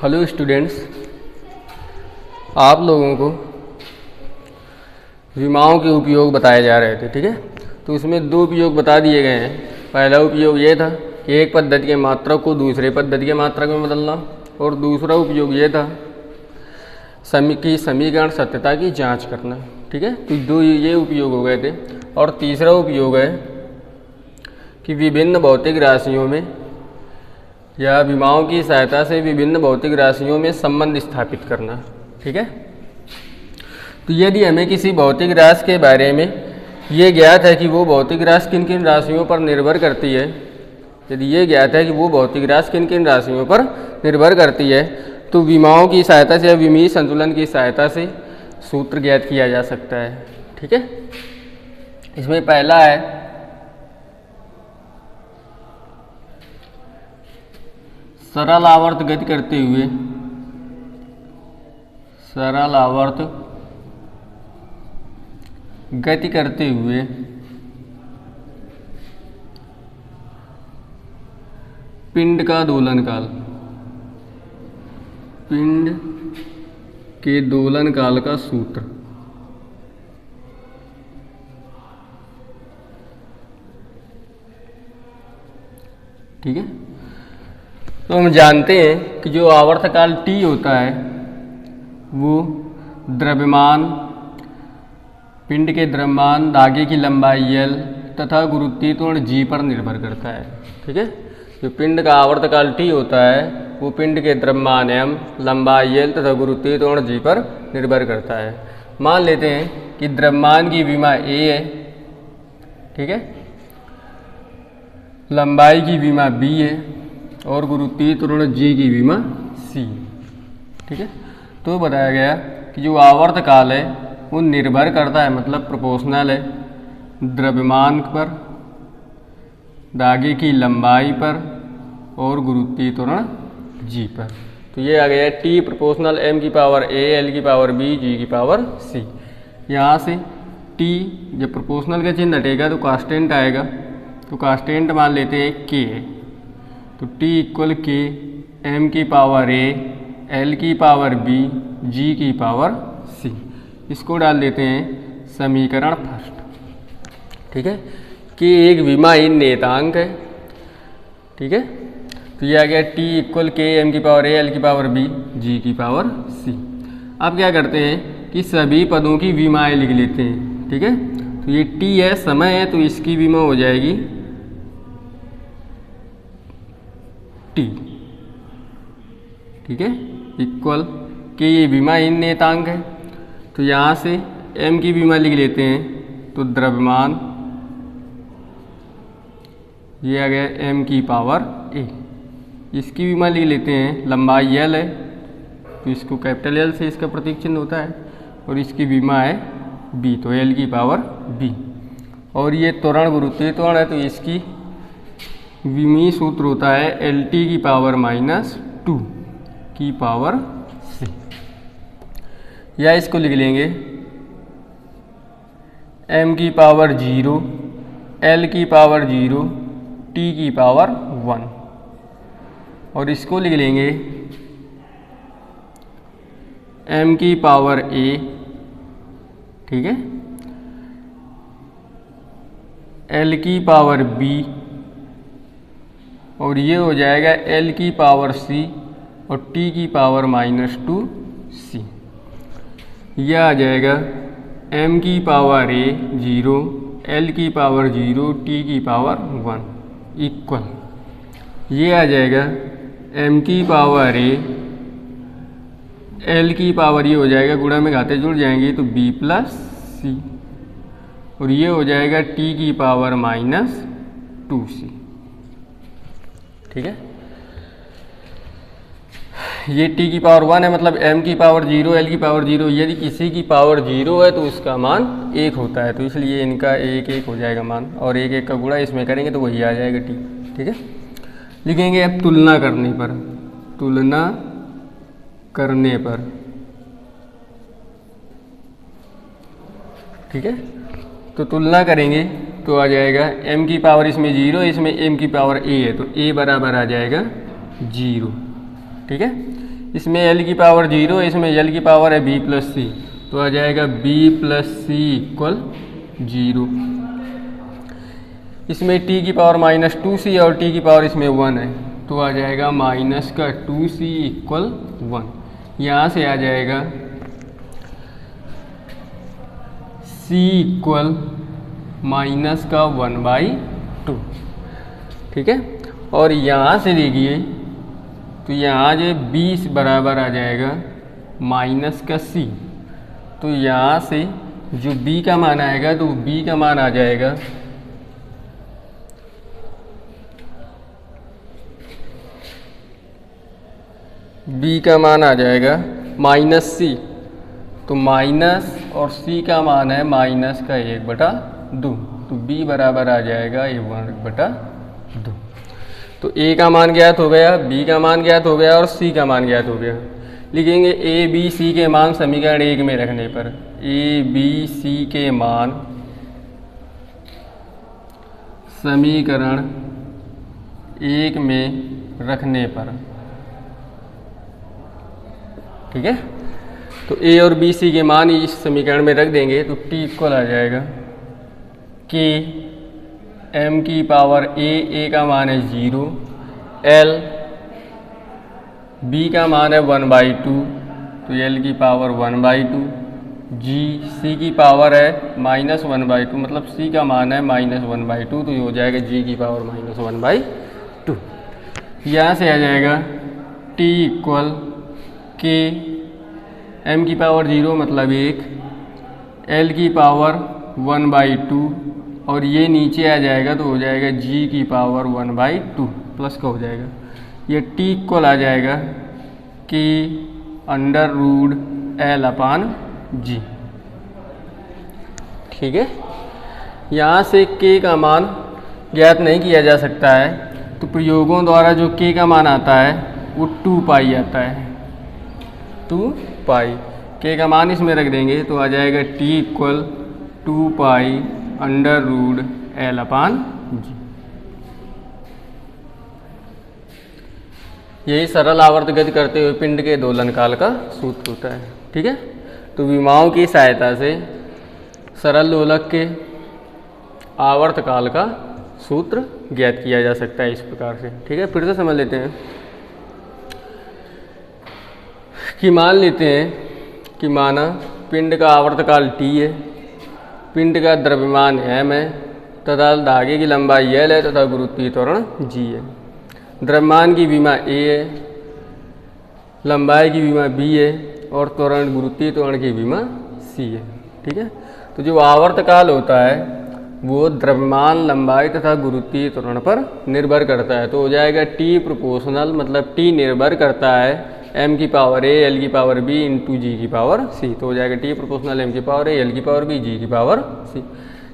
Hello students, आप लोगों को विमाओं के उपयोग बताए जा रहे थे। ठीक है, तो उसमें दो उपयोग बता दिए गए हैं। पहला उपयोग ये था कि एक पद्धति के मात्रक को दूसरे पद्धति के मात्रक में बदलना, और दूसरा उपयोग ये था समीकरण सत्यता की जांच करना। ठीक है, तो दो ये उपयोग हो गए थे। और तीसरा उपयोग है कि विभिन्न भौतिक राशियों में या विमाओं की सहायता से विभिन्न भौतिक राशियों में संबंध स्थापित करना। ठीक है, तो यदि हमें किसी भौतिक राशि के बारे में ये ज्ञात है कि वो भौतिक राशि किन किन राशियों पर निर्भर करती है, यदि ये ज्ञात है कि वो भौतिक राशि किन किन राशियों पर निर्भर करती है, तो विमाओं की सहायता से या विमीय संतुलन की सहायता से सूत्र ज्ञात किया जा सकता है। ठीक है, इसमें पहला है सरल आवर्त गति करते हुए पिंड का दोलनकाल, पिंड के दोलनकाल का सूत्र। ठीक है, तो हम जानते हैं कि जो आवर्तकाल T होता है वो द्रव्यमान, पिंड के द्रव्यमान, धागे की लंबाई L तथा गुरुत्वीय त्वरण G पर निर्भर करता है। ठीक है, जो पिंड का आवर्तकाल T होता है वो पिंड के द्रव्यमान M, लंबाई L तथा गुरुत्वीय त्वरण G पर निर्भर करता है। मान लेते हैं कि द्रव्यमान की विमा A है, ठीक है, लंबाई की विमा B है और गुरुत्वीय त्वरण G की विमा C। ठीक है, तो बताया गया कि जो आवर्तकाल है वो निर्भर करता है, मतलब प्रोपोर्शनल है, द्रव्यमान पर, धागे की लंबाई पर और गुरुत्वीय त्वरण G पर। तो ये आ गया T प्रोपोर्शनल M की पावर A, L की पावर B, G की पावर C। यहाँ से T जब प्रोपोर्शनल का चिन्ह हटेगा तो कांस्टेंट आएगा, तो कांस्टेंट मान लेते हैं K है, तो T इक्वल K M की पावर A, L की पावर B, G की पावर C। इसको डाल देते हैं समीकरण फर्स्ट। ठीक है, K एक विमाहीन नियतांक है। ठीक है, तो ये आ गया T इक्वल K M की पावर A, L की पावर B, G की पावर C। अब क्या करते हैं कि सभी पदों की विमाएँ लिख लेते हैं। ठीक है, तो ये T है, समय है, तो इसकी विमा हो जाएगी T। ठीक है, इक्वल के ये विमाहीन नियतांक है, तो यहाँ से M की विमा लिख लेते हैं, तो द्रव्यमान ये आ गया M की पावर A। इसकी विमा लिख लेते हैं, लंबाई L है, तो इसको कैपिटल L से इसका प्रतीक चिन्ह होता है, और इसकी विमा है B, तो L की पावर B। और ये त्वरण गुरुत्वीय त्वरण है, तो इसकी विमीय सूत्र होता है LT की पावर -2 की पावर C, या इसको लिख लेंगे M की पावर 0, L की पावर 0, T की पावर 1, और इसको लिख लेंगे M की पावर A, ठीक है, L की पावर B, और ये हो जाएगा L की पावर C और T की पावर -2C। यह आ जाएगा M की पावर A 0, L की पावर 0, T की पावर 1 इक्वल, ये आ जाएगा M की पावर A, L की पावर, ये हो जाएगा गुणा में घाते जुड़ जाएंगे तो B + C, और ये हो जाएगा T की पावर -2C। ठीक है, ये T की पावर 1 है, मतलब M की पावर 0, L की पावर 0, यदि किसी की पावर 0 है तो उसका मान 1 होता है, तो इसलिए इनका 1 हो जाएगा मान, और 1 का गुणा इसमें करेंगे तो वही आ जाएगा T। ठीक है, लिखेंगे अब तुलना करने पर, तुलना करने पर। ठीक है, तो तुलना करेंगे तो आ जाएगा m की पावर इसमें 0, इसमें m की पावर a है तो a बराबर आ जाएगा 0। ठीक है, इसमें एल की पावर 0, इसमें एल की पावर है बी प्लस सी, तो आ जाएगा बी प्लस सी इक्वल 0। इसमें टी की पावर -2c और टी की पावर इसमें 1 है, तो आ जाएगा -2c इक्वल 1। यहाँ से आ जाएगा c इक्वल -1/2, ठीक है। और यहाँ से देखिए तो यहाँ जो 20 बराबर आ जाएगा -c, तो यहाँ से जो b का मान आएगा तो b का मान आ जाएगा -c, तो माइनस और c का मान है -1/2, तो b बराबर आ जाएगा 1/2। तो a का मान ज्ञात हो गया, b का मान ज्ञात हो गया और c का मान ज्ञात हो गया। लिखेंगे a b c के मान समीकरण 1 में रखने पर, a b c के मान समीकरण 1 में रखने पर, ठीक है। तो a और b c के मान इस समीकरण में रख देंगे तो t इक्वल आ जाएगा k m की पावर a का मान है 0, l b का मान है 1/2, तो l की पावर 1/2, g c की पावर है -1/2, मतलब c का मान है -1/2, तो ये हो जाएगा g की पावर -1/2। यहाँ से आ जाएगा t इक्वल k m की पावर 0 मतलब 1, l की पावर 1/2 और ये नीचे आ जाएगा तो हो जाएगा g की पावर 1/2 प्लस का हो जाएगा। ये t इक्वल आ जाएगा k √L/g, ठीक है। यहाँ से k का मान ज्ञात नहीं किया जा सकता है, तो प्रयोगों द्वारा जो k का मान आता है वो 2π आता है, 2π। k का मान इसमें रख देंगे तो आ जाएगा t इक्वल 2π √L/g। यही सरल आवर्त गति करते हुए पिंड के दोलन काल का सूत्र होता है, ठीक है। तो विमाओं की सहायता से सरल दोलक के आवर्त काल का सूत्र ज्ञात किया जा सकता है इस प्रकार से, ठीक है। फिर से समझ लेते हैं कि मान लेते हैं कि माना पिंड का आवर्तकाल t है, पिंड का द्रव्यमान m है तथा धागे की लंबाई l है तथा गुरुत्वीय त्वरण g है। द्रव्यमान की विमा a है, लंबाई की विमा b है और त्वरण गुरुत्वीय त्वरण की विमा c है, ठीक है। तो जो आवर्तकाल होता है वो द्रव्यमान, लंबाई तथा गुरुत्वीय त्वरण पर निर्भर करता है, तो हो जाएगा t प्रोपोर्शनल, मतलब t निर्भर करता है m की पावर a l की पावर b इंटू g की पावर c, तो हो जाएगा t प्रोपोर्शनल m की पावर a l की पावर b g की पावर c।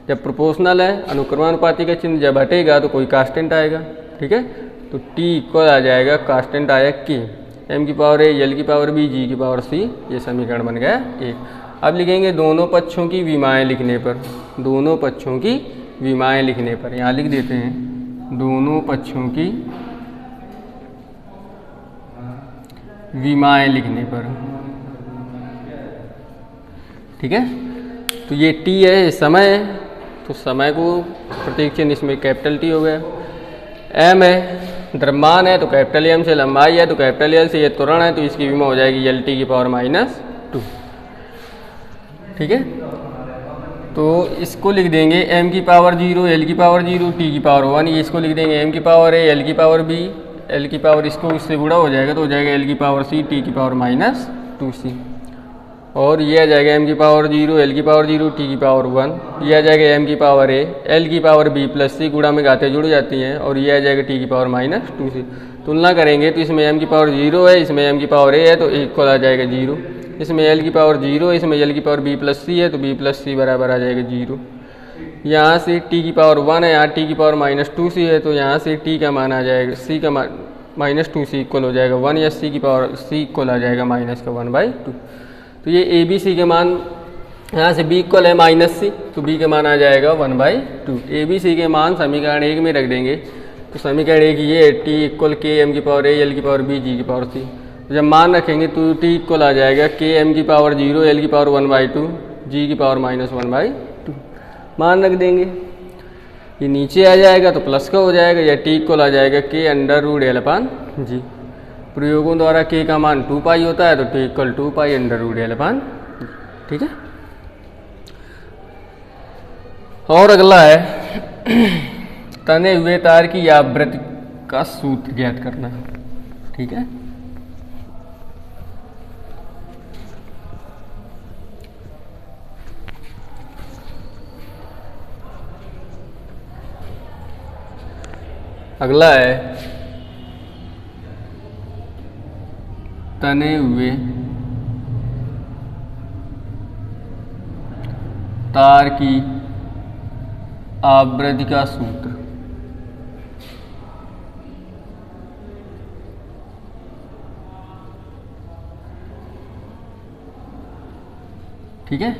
जब प्रोपोर्शनल है, अनुक्रमानुपाती का चिन्ह जब हटेगा तो कोई कांस्टेंट आएगा, ठीक है। तो t इक्वल आ जाएगा, कांस्टेंट आया k, m की पावर a l की पावर b g की पावर c, ये समीकरण बन गया 1। अब लिखेंगे दोनों पक्षों की विमाएँ लिखने पर, दोनों पक्षों की विमाएँ लिखने पर यहाँ लिख देते हैं दोनों पक्षों की विमाएँ लिखने पर, ठीक है। तो ये t है, समय है, तो समय को प्रतीक चिन्ह इसमें कैपिटल T हो गया। m है, द्रव्यमान है तो कैपिटल M से, लंबाई है तो कैपिटल L से, ये त्वरण है तो इसकी विमा हो जाएगी LT की पावर -2, ठीक है। तो इसको लिख देंगे m की पावर 0, l की पावर 0, t की पावर 1, ये इसको लिख देंगे m की पावर a, l की पावर b, l की पावर इसको इससे गुणा हो जाएगा तो हो जाएगा l की पावर c, t की पावर -2c, और ये आ जाएगा m की पावर 0, l की पावर 0, t की पावर 1, ये आ जाएगा m की पावर a, l की पावर b प्लस c, गुणा में गाते जुड़ जाती हैं, और ये आ जाएगा t की पावर -2c। तुलना करेंगे तो इसमें m की पावर 0 है, इसमें m की पावर a है तो इक्वल आ जाएगा 0, इसमें l की पावर 0 है, इसमें l की पावर b प्लस c है तो b प्लस c बराबर आ जाएगा 0। यहाँ से t की पावर 1 है, यहाँ t की पावर -2c है, तो यहाँ से t का मान आ जाएगा, c का मान -2c इक्वल हो जाएगा 1, या c की पावर c इक्वल आ जाएगा -1/2। तो ये a b c के मान, यहाँ से b इक्वल है -c, तो b का मान आ जाएगा 1/2। a b c के मान समीकरण 1 में रख देंगे, तो समीकरण 1 ये t इक्वल k m की पावर a l की पावर b g की पावर c, जब मान रखेंगे तो टी इक्वल आ जाएगा के एम की पावर 0 एल की पावर 1/2 जी की पावर -1/2 मान रख देंगे। ये नीचे आ जाएगा तो प्लस का हो जाएगा, या टी इक्वल आ जाएगा के √L/g। प्रयोगों द्वारा के का मान 2 पाई होता है तो टी इक्वल 2 पाई √L/g। ठीक है। और अगला है तने हुए तार की आवृत्ति का सूत्र ज्ञात करना। ठीक है। अगला है तने हुए तार की आवृत्ति का सूत्र। ठीक है।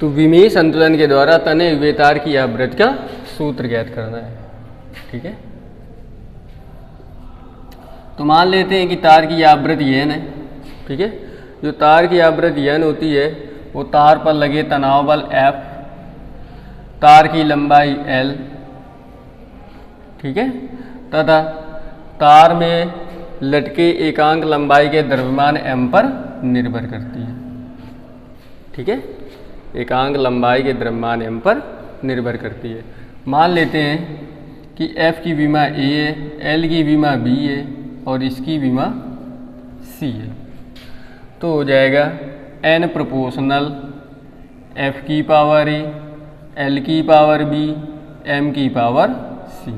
तो विमीय संतुलन के द्वारा तने हुए तार की आवृत्ति का सूत्र ज्ञात करना है। ठीक है। तो मान लेते हैं कि तार की आवृत्ति n है। ठीक है। जो तार की आवृत्ति n होती है वो तार पर लगे तनाव बल F, तार की लंबाई L, ठीक है, तथा तार में लटके एकांक लंबाई के द्रव्यमान m पर निर्भर करती है। ठीक है। एकांक लंबाई के द्रव्यमान m पर निर्भर करती है। मान लेते हैं कि F की विमा A है, L की विमा B है और इसकी विमा C है। तो हो जाएगा n प्रोपोर्शनल F की पावर A, L की पावर B, M की पावर C।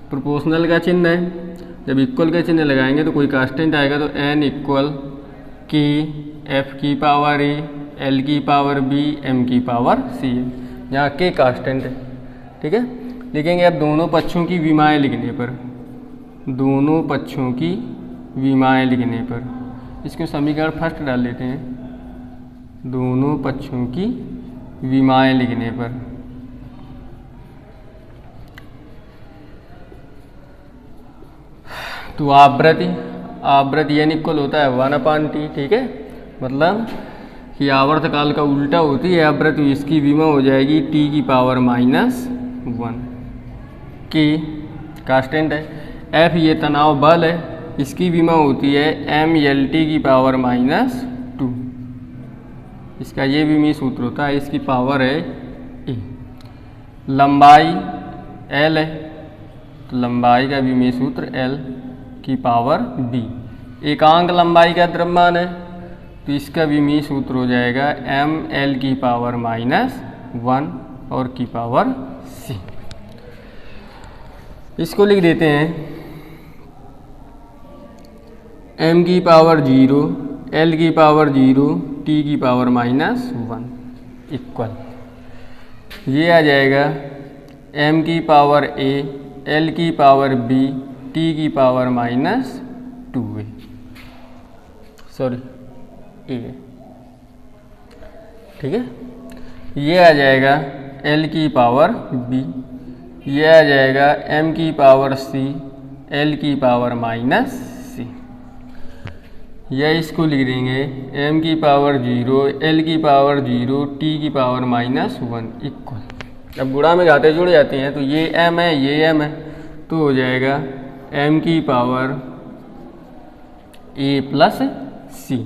प्रोपोर्शनल का चिन्ह है, जब इक्वल का चिन्ह लगाएंगे तो कोई कांस्टेंट आएगा तो n इक्वल K F की पावर A, L की पावर B, M की पावर C है, यहाँ K कांस्टेंट है। ठीक है। लिखेंगे अब दोनों पक्षों की विमाएँ लिखने पर, दोनों पक्षों की विमाएँ लिखने पर इसको समीकरण फर्स्ट डाल लेते हैं। दोनों पक्षों की विमाएँ लिखने पर तो आवृत्ति n इक्वल होता है 1/t। ठीक है। मतलब कि आवर्त काल का उल्टा होती है आवृत्ति, इसकी विमा हो जाएगी t की पावर -1। k कांस्टेंट है, F ये तनाव बल है, इसकी विमा होती है mLT की पावर -2। इसका ये विमीय सूत्र होता है, इसकी पावर है a। लंबाई L है तो लंबाई का विमीय सूत्र L की पावर b। एकांक लंबाई का द्रव्यमान है तो इसका विमीय सूत्र हो जाएगा mL की पावर -1 और की पावर c। इसको लिख देते हैं m की पावर 0, L की पावर 0, t की पावर -1 इक्वल, ये आ जाएगा m की पावर a, L की पावर b, t की पावर -2a, सॉरी a। ठीक है। ये आ जाएगा L की पावर b, ये आ जाएगा m की पावर c, L की पावर -c। या इसको लिख देंगे m की पावर 0, L की पावर 0, t की पावर -1 इक्वल। अब गुणा में घाते जुड़ जाती हैं तो ये m है, ये m है, तो हो जाएगा m की पावर a प्लस c।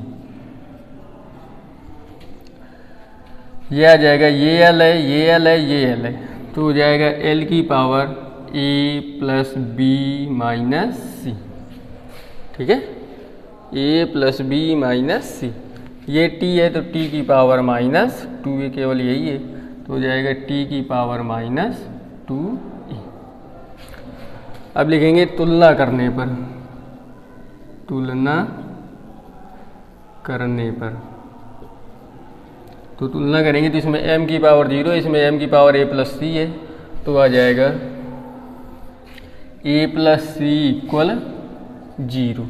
ये आ जाएगा ये L है, ये L है, ये L है, तो हो जाएगा L की power a plus b minus c। ठीक है। a plus b minus c। ये t है तो t की पावर -2, ये केवल यही है, तो हो जाएगा t की पावर -2e। अब लिखेंगे तुलना करने पर, तुलना करने पर तो तुलना करेंगे तो इसमें m की पावर 0, इसमें m की पावर a प्लस c है, तो आ जाएगा a प्लस c इक्वल 0।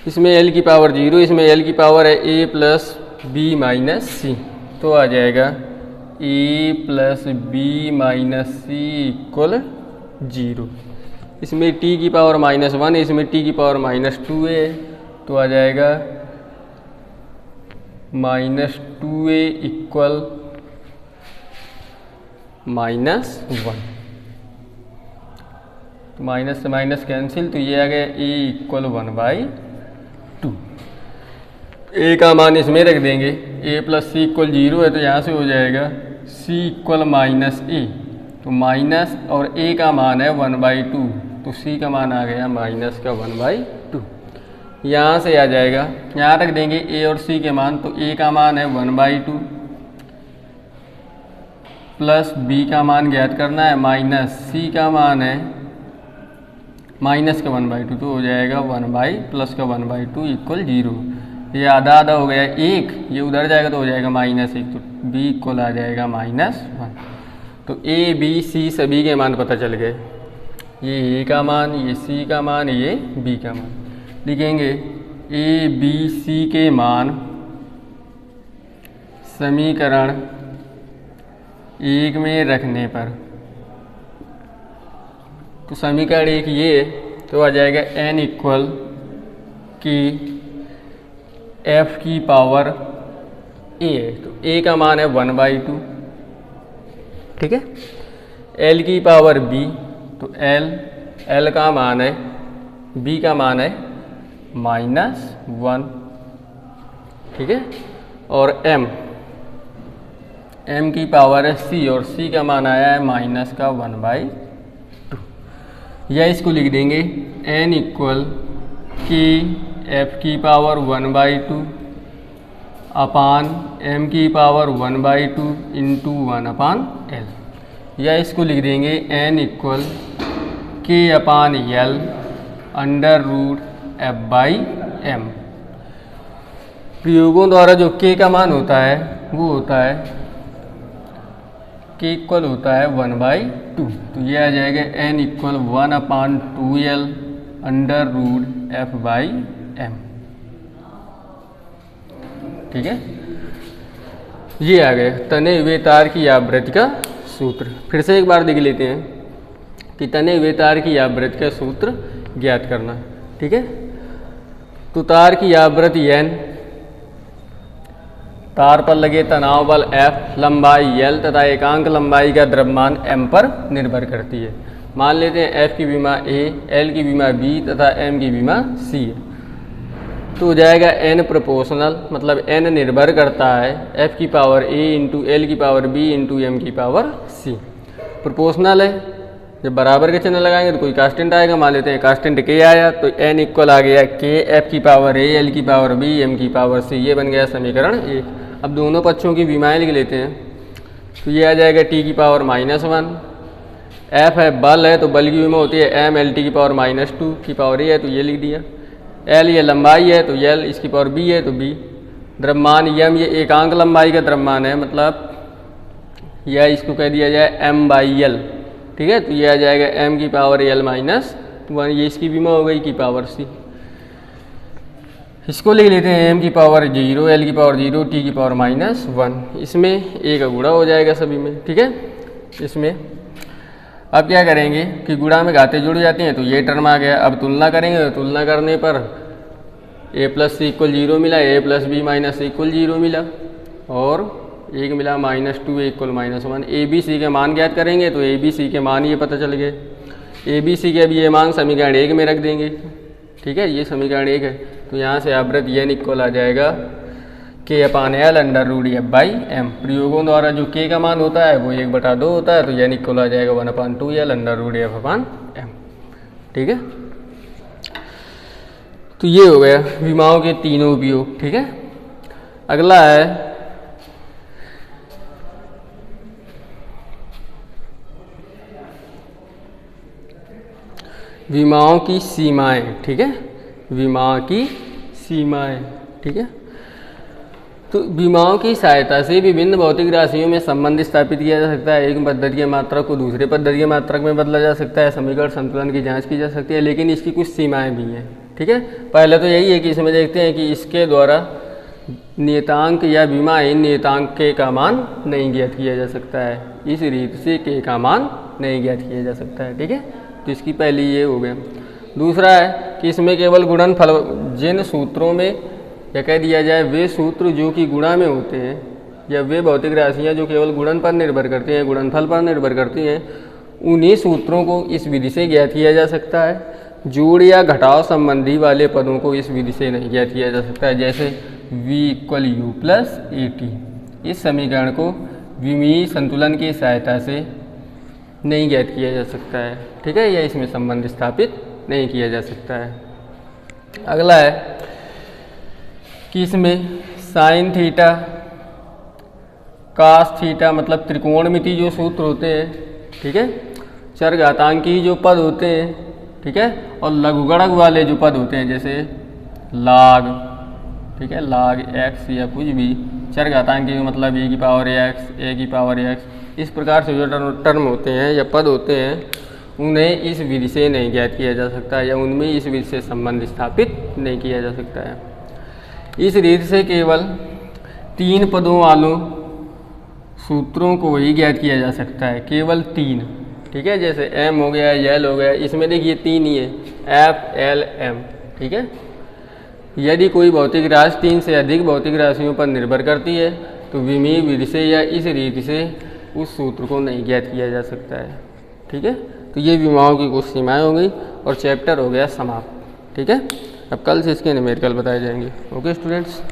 इसमें l की पावर 0, इसमें l की पावर है a plus b minus c, तो आ जाएगा a plus b minus c equal 0। इसमें t की पावर -1, इसमें t की पावर -2 है, तो आ जाएगा -2a इक्वल -1। तो माइनस से माइनस कैंसिल, तो ये आ गया a इक्वल 1/2। a का मान इसमें रख देंगे, a प्लस सी इक्वल 0 है, तो यहाँ से हो जाएगा c इक्वल -a। तो माइनस और a का मान है 1/2, तो c का मान आ गया -1/2। यहाँ से आ जाएगा, यहाँ रख देंगे a और c के मान, तो a का मान है 1/2 प्लस b का मान ज्ञात करना है, माइनस c का मान है माइनस का 1/2, तो हो जाएगा 1 प्लस का 1/2 इक्वल 0। ये आधा आधा हो गया 1, ये उधर जाएगा तो हो जाएगा -1, तो b इक्वल आ जाएगा -1। तो a b c सभी के मान पता चल गए, ये a का मान, ये c का मान, ये b का मान। लिखेंगे a b c के मान समीकरण 1 में रखने पर, तो समीकरण 1 ये, तो आ जाएगा n इक्वल कि f की पावर a है, तो a का मान है 1/2, ठीक है। l की पावर b, तो l का मान है, b का मान है -1, ठीक है। और m की पावर है c, और c का मान आया है -1/2। या इसको लिख देंगे n इक्वल कि f की पावर 1/2 अपान m की पावर 1/2 इंटू 1/l। या इसको लिख देंगे n इक्वल k अपान l √f/m। प्रयोगों द्वारा जो k का मान होता है वो होता है k इक्वल होता है 1/2, तो ये आ जाएगा n इक्वल 1/2l √f/m, ठीक है। ये आ गया तने हुए तार की आवृत्ति का सूत्र। फिर से एक बार देख लेते हैं कि तने हुए तार की आवृत्ति का सूत्र ज्ञात करना, ठीक है। तो तार की आवृत्ति n, तार पर लगे तनाव बल F, लंबाई L तथा एकांक लंबाई का द्रव्यमान m पर निर्भर करती है। मान लेते हैं F की विमा A, L की विमा B तथा m की विमा C है। तो हो जाएगा n प्रोपोर्शनल, मतलब n निर्भर करता है F की पावर A इंटू L की पावर B इंटू m की पावर C। प्रोपोर्शनल है, जब बराबर के चिन्ह लगाएंगे तो कोई कांस्टेंट आएगा, मान लेते हैं कांस्टेंट k आया, तो n इक्वल आ गया k F की पावर A, L की पावर B, m की पावर C। ये बन गया समीकरण 1। अब दोनों पक्षों की विमाएँ लिख लेते हैं, तो ये आ जाएगा t की पावर -1। F है बल है, तो बल की विमा होती है m L t की पावर -2 की पावर A है, तो ये लिख दिया। L ये लंबाई है, तो L इसकी पावर B है, तो B। द्रव्यमान m ये एकांक लंबाई का द्रव्यमान है, मतलब या इसको कह दिया जाए m/L, ठीक है। तो ये आ जाएगा m की पावर L -1, ये इसकी विमा हो गई की पावर C। इसको लिख लेते हैं m की पावर 0, L की पावर 0, t की पावर -1। इसमें a का गुणा हो जाएगा सभी में, ठीक है। इसमें अब क्या करेंगे कि गुणा में घाते जुड़ जाती हैं, तो ये टर्म आ गया। अब तुलना करेंगे, तो तुलना करने पर a प्लस c इक्वल 0 मिला, a plus b minus c equal 0 मिला, और एक मिला -2a equal -1। a b c के मान ज्ञात करेंगे, तो a b c के मान ये पता चल गए। a b c के अब ये मान समीकरण 1 में रख देंगे, ठीक है। ये समीकरण 1 है, तो यहाँ से आवृत्ति n इक्वल आ जाएगा k अपान l √f/m। प्रयोगों द्वारा जो k का मान होता है वो 1/2 होता है, तो n इक्वल आ जाएगा 1/2l √f/m, ठीक है। तो ये हो गया विमाओं के तीनों उपयोग, ठीक है। अगला है विमाओं की सीमाएं, ठीक है। विमाओं की सीमाएं, ठीक है। तो विमाओं की सहायता से विभिन्न भौतिक राशियों में संबंध स्थापित किया जा सकता है। एक पद्धति की मात्रा को दूसरे पद्धति की मात्रक में बदला जा सकता है, समीकरण संतुलन की जांच की जा सकती है, लेकिन इसकी कुछ सीमाएं भी हैं, ठीक है। पहले तो यही है कि इसमें देखते हैं कि इसके द्वारा नियतांक या विमाहीन नियतांक k का मान नहीं ज्ञात किया जा सकता है। इस रीत से k का मान नहीं ज्ञात किया जा सकता है, ठीक है। तो इसकी पहली ये हो गया। दूसरा है कि इसमें केवल गुणनफल, जिन सूत्रों में या कह दिया जाए वे सूत्र जो कि गुणा में होते हैं, या वे भौतिक राशियाँ जो केवल गुणन पर निर्भर करती हैं, गुणनफल पर निर्भर करती हैं, उन्हीं सूत्रों को इस विधि से ज्ञात किया जा सकता है। जोड़ या घटाव संबंधी वाले पदों को इस विधि से नहीं ज्ञात किया जा सकता है, जैसे v = u + at। इस समीकरण को विमीय संतुलन की सहायता से नहीं ज्ञात किया जा सकता है, ठीक है, या इसमें संबंध स्थापित नहीं किया जा सकता है। अगला है कि इसमें sin थीटा cos थीटा मतलब त्रिकोणमिति जो सूत्र होते हैं, ठीक है, चरघातांकी जो पद होते हैं, ठीक है, और लघुगणक वाले जो पद होते हैं जैसे log, ठीक है, log x या कुछ भी, चरघातांकी मतलब e की पावर x, a की पावर x, इस प्रकार से जो टर्म होते हैं या पद होते हैं उन्हें इस विधि से नहीं ज्ञात किया जा सकता या उनमें इस विधि से संबंध स्थापित नहीं किया जा सकता है। इस रीति से केवल 3 पदों वालों सूत्रों को ही ज्ञात किया जा सकता है, केवल 3, ठीक है, जैसे m हो गया, l हो गया, इसमें देखिए 3 ही है, f, l, m, ठीक है। यदि कोई भौतिक राशि 3 से अधिक भौतिक राशियों पर निर्भर करती है तो विमीय विधि से या इस रीति से उस सूत्र को नहीं ज्ञात किया जा सकता है, ठीक है। तो ये विमाओं की कुछ सीमाएँ हो गई और चैप्टर हो गया समाप्त, ठीक है। अब कल से इसके न्यूमेरिकल बताए जाएंगे। Okay students.